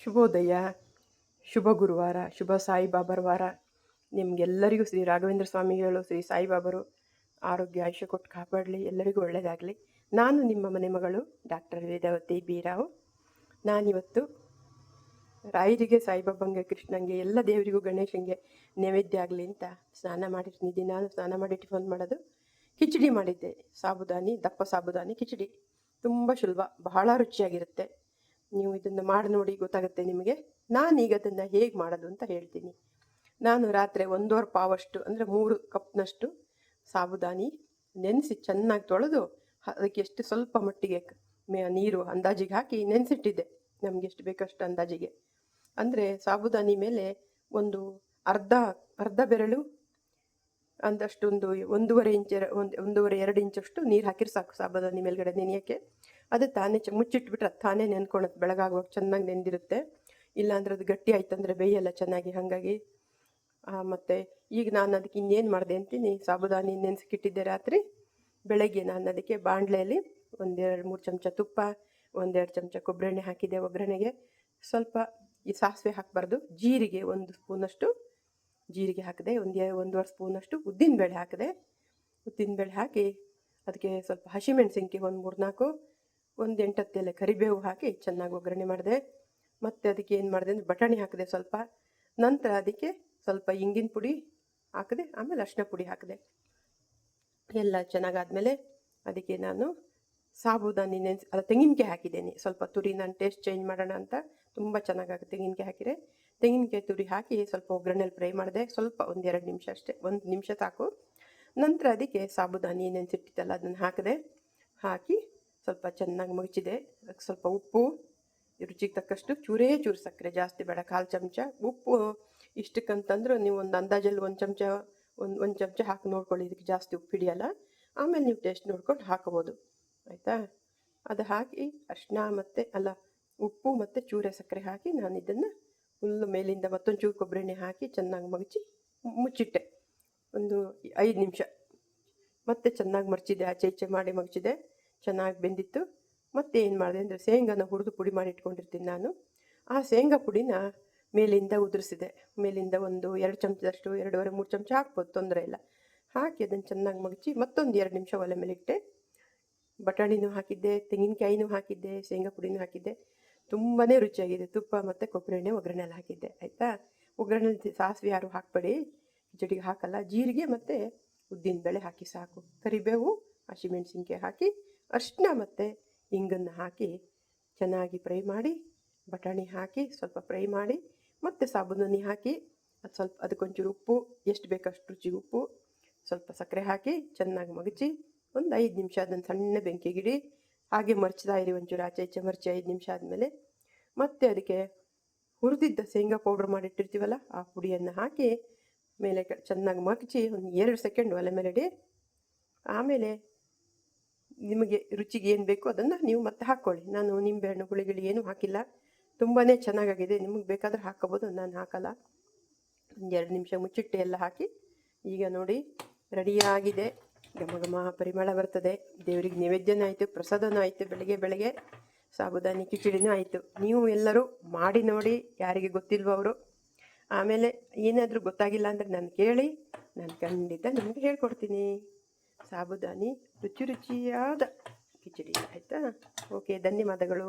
ಶುಭೋದಯ, ಶುಭ ಗುರುವಾರ, ಶುಭ ಸಾಯಿಬಾಬರ ವಾರ. ನಿಮಗೆಲ್ಲರಿಗೂ ಶ್ರೀ ರಾಘವೇಂದ್ರ ಸ್ವಾಮಿಗಳು, ಶ್ರೀ ಸಾಯಿಬಾಬರು ಆರೋಗ್ಯ ಆಯುಷ್ಯ ಕೊಟ್ಟು ಕಾಪಾಡಲಿ, ಎಲ್ಲರಿಗೂ ಒಳ್ಳೆಯದಾಗಲಿ. ನಾನು ನಿಮ್ಮ ಮನೆ ಮಗಳು ಡಾಕ್ಟರ್ ವೇದಾವತಿ ಬಿ ರಾವ್. ನಾನಿವತ್ತು ರಾಯರಿಗೆ, ಸಾಯಿಬಾಬಂಗೆ, ಕೃಷ್ಣಂಗೆ, ಎಲ್ಲ ದೇವರಿಗೂ, ಗಣೇಶಂಗೆ ನೈವೇದ್ಯ ಆಗಲಿ ಅಂತ ಸ್ನಾನ ಮಾಡಿರ್ತೀನಿ. ನಾನು ಸ್ನಾನ ಮಾಡಿ ಟಿಫನ್ ಮಾಡೋದು ಕಿಚಡಿ ಮಾಡಿದ್ದೆ. ಸಾಬುದಾನಿ, ದಪ್ಪ ಸಾಬುದಾನಿ ಕಿಚಡಿ. ತುಂಬ ಸುಲಭ, ಬಹಳ ರುಚಿಯಾಗಿರುತ್ತೆ. ನೀವು ಇದನ್ನು ಮಾಡಿ ನೋಡಿ, ಗೊತ್ತಾಗುತ್ತೆ ನಿಮಗೆ. ನಾನೀಗ ಅದನ್ನು ಹೇಗೆ ಮಾಡೋದು ಅಂತ ಹೇಳ್ತೀನಿ. ನಾನು ರಾತ್ರಿ 1.5 ಪಾವಷ್ಟು ಅಂದರೆ 3 ಕಪ್ನಷ್ಟು ಸಾಬುದಾನಿ ನೆನೆಸಿ ಚೆನ್ನಾಗಿ ತೊಳೆದು ಅದಕ್ಕೆ ಎಷ್ಟು ಸ್ವಲ್ಪ ಮಟ್ಟಿಗೆ ನೀರು ಅಂದಾಜಿಗೆ ಹಾಕಿ ನೆನೆಸಿಟ್ಟಿದ್ದೆ. ನಮಗೆ ಎಷ್ಟು ಬೇಕಷ್ಟು ಅಂದಾಜಿಗೆ. ಅಂದರೆ ಸಾಬುದಾನಿ ಮೇಲೆ ಒಂದು ಅರ್ಧ ಬೆರಳು ಅಂದಷ್ಟು, 1.5 ಇಂಚ್ 1.5-2 ಇಂಚಷ್ಟು ನೀರು ಹಾಕಿದ್ರೆ ಸಾಕು ಸಾಬುದಾನಿ ಮೇಲ್ಗಡೆ ನೆನೆಯೋಕ್ಕೆ. ಅದು ತಾನೇ ಮುಚ್ಚಿಟ್ಬಿಟ್ರೆ ಅದು ತಾನೇ ನೆನ್ಕೊಳತ್ತೆ. ಬೆಳಗಾಗುವಾಗ ಚೆನ್ನಾಗಿ ನೆಂದಿರುತ್ತೆ. ಇಲ್ಲಾಂದ್ರೆ ಅದು ಗಟ್ಟಿ ಆಯ್ತಂದರೆ ಬೇಯಲ್ಲ ಚೆನ್ನಾಗಿ. ಹಾಗಾಗಿ ಮತ್ತು ಈಗ ನಾನು ಅದಕ್ಕೆ ಇನ್ನೇನು ಮಾಡಿದೆ ಅಂತೀನಿ. ಸಾಬುದಾನಿ ನೆನೆಸಿಟ್ಟಿದ್ದೆ ರಾತ್ರಿ. ಬೆಳಗ್ಗೆ ನಾನು ಅದಕ್ಕೆ ಬಾಣಲೆಯಲ್ಲಿ 1-2-3 ಚಮಚ ತುಪ್ಪ, 1-2 ಚಮಚ ಕೊಬ್ಬರಿ ಎಣ್ಣೆ ಹಾಕಿದೆ. ಒಗ್ಗರಣೆಗೆ ಸ್ವಲ್ಪ ಈ ಸಾಸಿವೆ ಹಾಕಬಾರ್ದು, ಜೀರಿಗೆ 1 ಸ್ಪೂನಷ್ಟು ಜೀರಿಗೆ ಹಾಕಿದೆ. 1.5 ಸ್ಪೂನಷ್ಟು ಉದ್ದಿನಬೇಳೆ ಹಾಕಿದೆ. ಉದ್ದಿನಬೇಳೆ ಹಾಕಿ ಅದಕ್ಕೆ ಸ್ವಲ್ಪ ಹಸಿಮೆಣಸಿನ್ಕಾಯಿ 1 3-4, 1 8-10 ಎಲೆ ಕರಿಬೇವು ಹಾಕಿ ಚೆನ್ನಾಗಿ ಒಗ್ಗರಣೆ ಮಾಡಿದೆ. ಮತ್ತು ಅದಕ್ಕೆ ಏನು ಮಾಡಿದೆ ಅಂದರೆ ಬಟಾಣಿ ಹಾಕಿದೆ ಸ್ವಲ್ಪ. ನಂತರ ಅದಕ್ಕೆ ಸ್ವಲ್ಪ ಇಂಗಿನ ಪುಡಿ ಹಾಕಿದೆ. ಆಮೇಲೆ ಅರಿಶಿನ ಪುಡಿ ಹಾಕಿದೆ. ಎಲ್ಲ ಚೆನ್ನಾಗಾದಮೇಲೆ ಅದಕ್ಕೆ ನಾನು ಸಾಬುದಾನಿ ತೆಂಗಿನಕಾಯಿ ಹಾಕಿದ್ದೇನೆ ಸ್ವಲ್ಪ ತುರಿ. ನಾನು ಟೇಸ್ಟ್ ಚೇಂಜ್ ಮಾಡೋಣ ಅಂತ. ತುಂಬ ಚೆನ್ನಾಗಾಗುತ್ತೆ ತೆಂಗಿನಕಾಯಿ ಹಾಕಿದರೆ. ತೆಂಗಿನಕಾಯಿ ತುರಿ ಹಾಕಿ ಸ್ವಲ್ಪ ಒಗ್ಗರಣೆಯಲ್ಲಿ ಫ್ರೈ ಮಾಡಿದೆ. ಸ್ವಲ್ಪ 1-2 ನಿಮಿಷ ಅಷ್ಟೇ, 1 ನಿಮಿಷ ಸಾಕು. ನಂತರ ಅದಕ್ಕೆ ಸಾಬುದಾನಿ ನೆನೆಸಿಟ್ಟಿತ್ತಲ್ಲ ಅದನ್ನು ಹಾಕಿದೆ. ಹಾಕಿ ಸ್ವಲ್ಪ ಚೆನ್ನಾಗಿ ಮಗಚಿದೆ. ಅದಕ್ಕೆ ಸ್ವಲ್ಪ ಉಪ್ಪು, ರುಚಿಗೆ ತಕ್ಕಷ್ಟು ಚೂರೇ ಚೂರು ಸಕ್ಕರೆ, ಜಾಸ್ತಿ ಬೇಡ, 1/4 ಚಮಚ. ಉಪ್ಪು ಇಷ್ಟಕ್ಕಂತಂದ್ರೆ ನೀವು ಒಂದು ಅಂದಾಜಲ್ಲಿ 1 ಚಮಚ ಹಾಕಿ ನೋಡ್ಕೊಳ್ಳಿ. ಇದಕ್ಕೆ ಜಾಸ್ತಿ ಉಪ್ಪು ಹಿಡಿಯಲ್ಲ. ಆಮೇಲೆ ನೀವು ಟೇಸ್ಟ್ ನೋಡ್ಕೊಂಡು ಹಾಕೋಬೋದು, ಆಯಿತಾ. ಅದು ಹಾಕಿ ಉಪ್ಪು ಮತ್ತು ಚೂರೆ ಸಕ್ಕರೆ ಹಾಕಿ ನಾನು ಇದನ್ನು ಫುಲ್ಲು ಮೇಲಿಂದ ಮತ್ತೊಂದು ಚೂರು ಕೊಬ್ಬರಿ ಎಣ್ಣೆ ಹಾಕಿ ಚೆನ್ನಾಗಿ ಮಗಚಿ ಮುಚ್ಚಿಟ್ಟೆ ಒಂದು 5 ನಿಮಿಷ. ಮತ್ತೆ ಚೆನ್ನಾಗಿ ಮರ್ಚಿದೆ, ಆಚೆ ಈಚೆ ಮಾಡಿ ಮಗಚಿದೆ. ಚೆನ್ನಾಗಿ ಬೆಂದಿತ್ತು. ಮತ್ತೆ ಏನು ಮಾಡಿದೆ ಅಂದರೆ ಶೇಂಗಾನ ಹುರಿದು ಪುಡಿ ಮಾಡಿ ಇಟ್ಕೊಂಡಿರ್ತೀನಿ ನಾನು. ಆ ಶೇಂಗಾ ಪುಡಿನ ಮೇಲಿಂದ ಉದುರಿಸಿದೆ. ಮೇಲಿಂದ 1-2 ಚಮಚದಷ್ಟು, 2.5-3 ಚಮಚ ಹಾಕ್ಬೋದು, ತೊಂದರೆ ಇಲ್ಲ. ಹಾಕಿ ಅದನ್ನು ಚೆನ್ನಾಗಿ ಮಗಚಿ ಮತ್ತೊಂದು 2 ನಿಮಿಷ ಒಲೆ ಮೇಲೆ ಇಟ್ಟೆ. ಬಟಾಣಿನೂ ಹಾಕಿದ್ದೆ, ತೆಂಗಿನಕಾಯಿನೂ ಹಾಕಿದ್ದೆ, ಶೇಂಗಾ ಪುಡಿನೂ ಹಾಕಿದ್ದೆ. ತುಂಬಾ ರುಚಿಯಾಗಿದೆ. ತುಪ್ಪ ಮತ್ತು ಕೊಬ್ಬರಿ ಎಣ್ಣೆ ಒಗ್ಗರಣೆಯಲ್ಲಿ ಹಾಕಿದ್ದೆ, ಆಯಿತಾ. ಒಗ್ಗರಣೆಲಿ ಸಾಸಿವೆ ಯಾರು ಹಾಕಬೇಡಿ, ಕಿಚಡಿಗೆ ಹಾಕಲ್ಲ. ಜೀರಿಗೆ ಮತ್ತು ಉದ್ದಿನಬೇಳೆ ಹಾಕಿ ಸಾಕು. ಕರಿಬೇವು, ಹಸಿಮೆಣಸಿನ್ಕಾಯಿ ಹಾಕಿ ಅರಿಶಿನ ಮತ್ತು ಇಂಗನ್ನು ಹಾಕಿ ಚೆನ್ನಾಗಿ ಫ್ರೈ ಮಾಡಿ, ಬಟಾಣಿ ಹಾಕಿ ಸ್ವಲ್ಪ ಫ್ರೈ ಮಾಡಿ, ಮತ್ತು ಸಾಬುದಾನಿ ಹಾಕಿ ಅದಕ್ಕೊಂಚೂರು ಉಪ್ಪು, ಎಷ್ಟು ಬೇಕಷ್ಟು ರುಚಿಗೆ ಉಪ್ಪು, ಸ್ವಲ್ಪ ಸಕ್ಕರೆ ಹಾಕಿ ಚೆನ್ನಾಗಿ ಮಗಚಿ ಒಂದು 5 ನಿಮಿಷ ಅದನ್ನು ಸಣ್ಣ ಬೆಂಕಿಗಿಡಿ. ಹಾಗೆ ಮರ್ಚ್ತಾ ಇರಿ, ಒಂಚೂರು ಆಚೆ ಈಚೆ ಮರ್ಚಿ 5 ನಿಮಿಷ ಆದಮೇಲೆ ಮತ್ತೆ ಅದಕ್ಕೆ ಹುರಿದಿದ್ದ ಶೇಂಗಾ ಪೌಡ್ರ್ ಮಾಡಿಟ್ಟಿರ್ತೀವಲ್ಲ ಆ ಪುಡಿಯನ್ನು ಹಾಕಿ ಮೇಲೆ ಚೆನ್ನಾಗಿ ಮಗಚಿ ಒಂದು 2 ಸೆಕೆಂಡ್ ಒಲೆ ಮೇಲೆ ಇಡಿ. ಆಮೇಲೆ ನಿಮಗೆ ರುಚಿಗೆ ಏನು ಬೇಕೋ ಅದನ್ನು ನೀವು ಮತ್ತೆ ಹಾಕ್ಕೊಳ್ಳಿ. ನಾನು ನಿಂಬೆಹಣ್ಣು ಹುಳಿಗಳು ಏನೂ ಹಾಕಿಲ್ಲ. ತುಂಬಾ ಚೆನ್ನಾಗಾಗಿದೆ. ನಿಮಗೆ ಬೇಕಾದರೆ ಹಾಕ್ಕೋಬೋದು, ನಾನು ಹಾಕಲ್ಲ. 2 ನಿಮಿಷ ಮುಚ್ಚಿಟ್ಟೆ ಎಲ್ಲ ಹಾಕಿ. ಈಗ ನೋಡಿ ರೆಡಿಯಾಗಿದೆ. ಘಮ ಘಮ ಪರಿಮಳ ಬರ್ತದೆ. ದೇವರಿಗೆ ನೈವೇದ್ಯನೂ ಆಯಿತು, ಪ್ರಸಾದನೂ ಆಯಿತು. ಬೆಳಗ್ಗೆ ಸಾಬುದಾನಿ ಕಿಚಡಿನೂ ಆಯಿತು. ನೀವು ಎಲ್ಲರೂ ಮಾಡಿ ನೋಡಿ, ಯಾರಿಗೆ ಗೊತ್ತಿಲ್ವೋ ಅವರು. ಆಮೇಲೆ ಏನಾದರೂ ಗೊತ್ತಾಗಿಲ್ಲ ಅಂದರೆ ನಾನು ಕೇಳಿ, ನಾನು ಖಂಡಿತ ನಿಮಗೆ ಹೇಳ್ಕೊಡ್ತೀನಿ. ಸಾಬುದಾನಿ ರುಚಿಯಾದ ಕಿಚಡಿ, ಆಯಿತಾ. ಓಕೆ, ಧನ್ಯವಾದಗಳು.